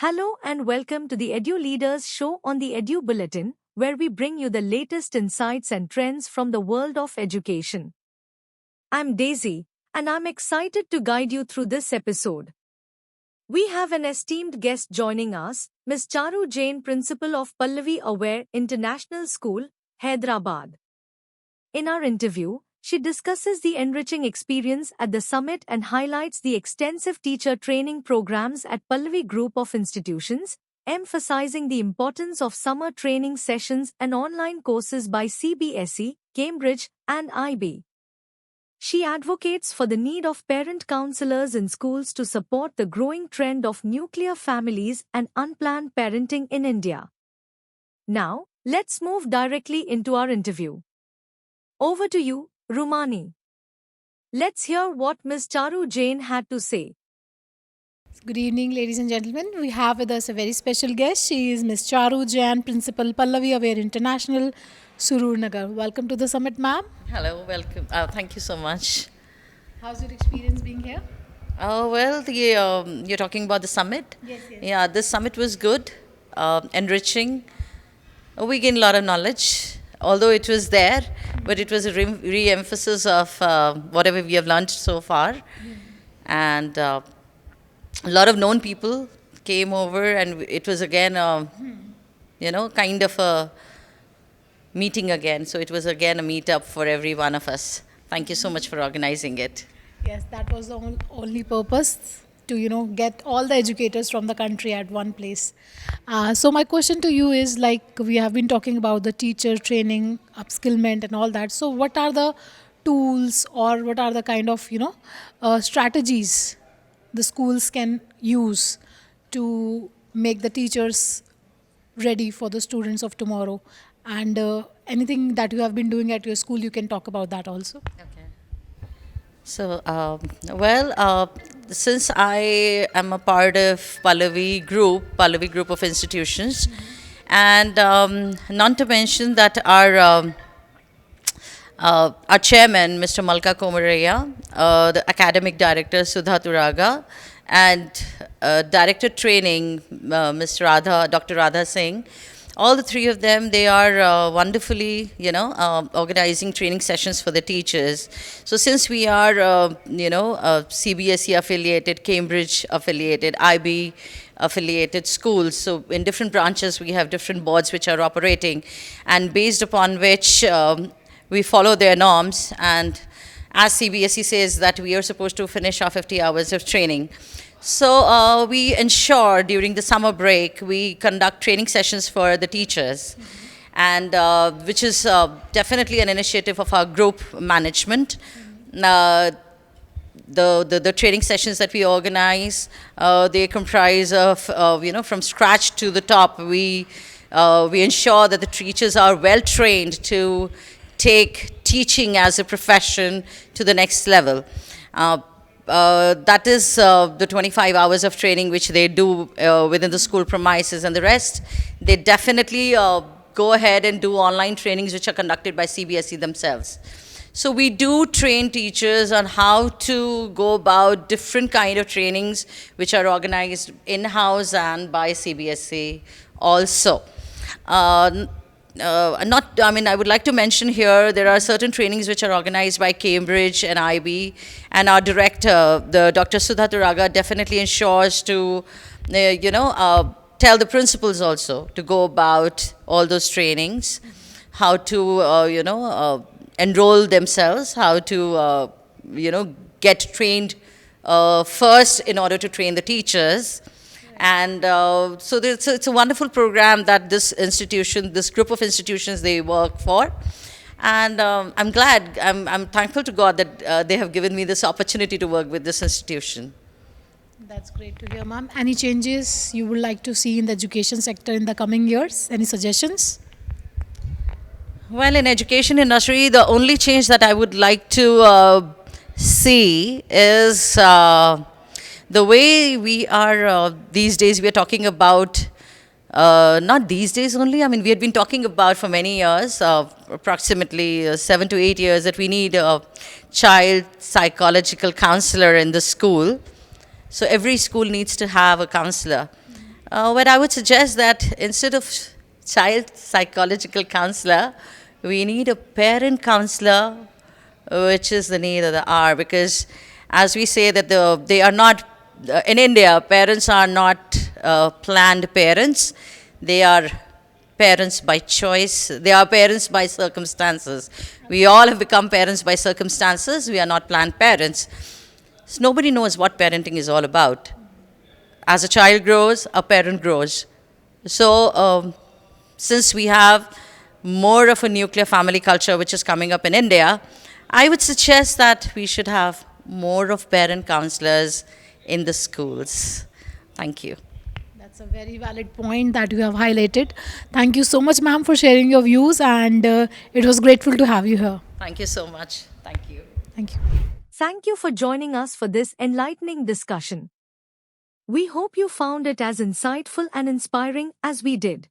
Hello and welcome to the Edu-Leaders Show on the Edu Bulletin, where we bring you the latest insights and trends from the world of education. I'm Daisy, and I'm excited to guide you through this episode. We have an esteemed guest joining us, Ms. Charu Jain, Principal of Pallavi Aware International School, Hyderabad. In our interview, she discusses the enriching experience at the summit and highlights the extensive teacher training programs at Pallavi Group of Institutions, emphasizing the importance of summer training sessions and online courses by CBSE, Cambridge, and IB. She advocates for the need of parent counselors in schools to support the growing trend of nuclear families and unplanned parenting in India. Now, let's move directly into our interview. Over to you, Rumani. Let's hear what Ms. Charu Jain had to say. Good evening, ladies and gentlemen. We have with us a very special guest. She is Ms. Charu Jain, Principal, Pallavi Aware International, Surur Nagar. Welcome to the summit, ma'am. Hello, welcome. Thank you so much. How's your experience being here? You're talking about the summit? Yes. Yeah, this summit was good, enriching. We gained a lot of knowledge, although it was there, but it was a re-emphasis of whatever we have learned so far. And a lot of known people came over, and it was again, kind of a meeting again. So it was again a meetup for every one of us. Thank you so much for organizing it. Yes, that was the only purpose to, get all the educators from the country at one place. So my question to you is, like, we have been talking about the teacher training, upskillment and all that. So what are the tools or what are the kind of, strategies the schools can use to make the teachers ready for the students of tomorrow? And anything that you have been doing at your school, you can talk about that also. Okay. So, since I am a part of Pallavi Group of Institutions, and not to mention that our chairman, Mr. Malka Komaraya, the academic director, Sudha Turaga, and director training, Dr. Radha Singh, all the three of them, they are wonderfully, organizing training sessions for the teachers. So since we are, CBSE affiliated, Cambridge affiliated, IB affiliated schools, so in different branches we have different boards which are operating, and based upon which we follow their norms. And as CBSE says that we are supposed to finish our 50 hours of training. So we ensure during the summer break, we conduct training sessions for the teachers, and which is definitely an initiative of our group management. The training sessions that we organize, they comprise of, from scratch to the top. We ensure that the teachers are well trained to take teaching as a profession to the next level. That is the 25 hours of training which they do within the school premises, and the rest, they definitely go ahead and do online trainings which are conducted by CBSE themselves. So we do train teachers on how to go about different kind of trainings which are organized in-house and by CBSE also. I would like to mention here, there are certain trainings which are organized by Cambridge and IB, and our director, the Dr. Sudha Turaga, definitely ensures to, tell the principals also to go about all those trainings, how to, enroll themselves, how to, get trained first in order to train the teachers. And so it's a wonderful program that this group of institutions, they work for. And I'm glad, I'm thankful to God that they have given me this opportunity to work with this institution. That's great to hear, ma'am. Any changes you would like to see in the education sector in the coming years? Any suggestions? Well, in education industry, the only change that I would like to see is the way we are these days. We are talking about, not these days only, we had been talking about for many years, approximately 7 to 8 years, that we need a child psychological counselor in the school. So every school needs to have a counselor. But I would suggest that instead of child psychological counselor, we need a parent counselor, which is the need of the hour. Because as we say that they are not, in India, parents are not planned parents. They are parents by choice. They are parents by circumstances. We all have become parents by circumstances. We are not planned parents. So nobody knows what parenting is all about. As a child grows, a parent grows. So, since we have more of a nuclear family culture which is coming up in India, I would suggest that we should have more of parent counselors in the schools. Thank you. That's a very valid point that you have highlighted. Thank you so much, ma'am, for sharing your views, and it was grateful to have you here. Thank you so much. Thank you. Thank you. Thank you for joining us for this enlightening discussion. We hope you found it as insightful and inspiring as we did.